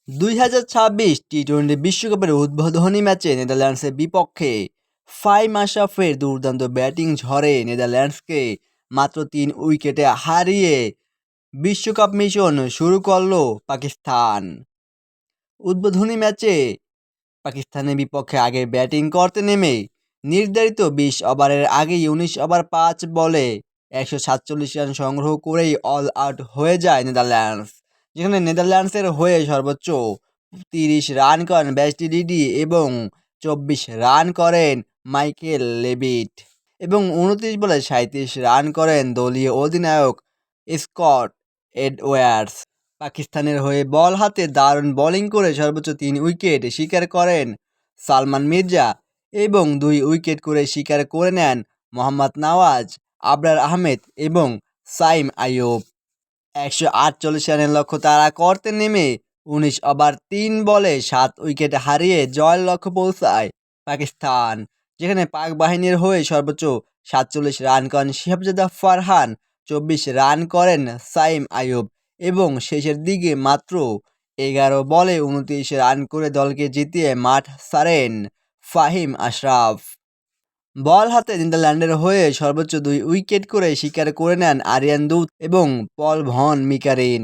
2026 T twenty বিশ্বকাপের উদ্বোধনী ম্যাচে নেদারল্যান্ডসের বিপক্ষে ফাহিম আশরাফের দুর্দান্ত ব্যাটিং ঝড়ে নেদারল্যান্ডসকে মাত্র 3 উইকেটে হারিয়ে বিশ্বকাপ মিশন শুরু করল পাকিস্তান। উদ্বোধনী ম্যাচে পাকিস্তানের বিপক্ষে আগে ব্যাটিং করতে নেমে নির্ধারিত 20 ওভারের আগেই 19 ওভার 5 বলে 147 রান সংগ্রহ করেই অল আউট হয়ে যায় নেদারল্যান্ডস, যেখানে নেদারল্যান্ডসের হয়ে সর্বোচ্চ 30 রান করেন ব্যাস্টি ডিডি এবং 24 রান করেন মাইকেল লেভিট এবং 29 বলে 37 রান করেন দলীয় অধিনায়ক স্কট এডওয়ার্ডস। পাকিস্তানের হয়ে বল হাতে দারুণ বোলিং করে সর্বোচ্চ 3 উইকেট শিকার করেন সালমান মির্জা এবং 2 উইকেট করে শিকার করে নেন মোহাম্মদ নওয়াজ, আবরার আহমেদ এবং সাইম আইয়ুব। 148 রানের লক্ষ্য তাড়া করতে নেমে 19 ওভার 3 বলে 7 উইকেট হারিয়ে জয়ের লক্ষ্যে পৌঁছায় পাকিস্তান, যেখানে পাক বাহিনীর হয়ে সর্বোচ্চ 47 রান করেন শিহাবজাদা ফারহান, 24 রান করেন সাইম আইয়ুব এবং শেষের দিকে মাত্র 11 বলে 29 রান করে দলকে জিতিয়ে মাঠ ছাড়েন ফাহিম আশরাফ। বল হাতে নেদারল্যান্ডের হয়ে সর্বোচ্চ 2 উইকেট করে শিকার করে নেন আরিয়ান দুত এবং পল ভন মিকারিন।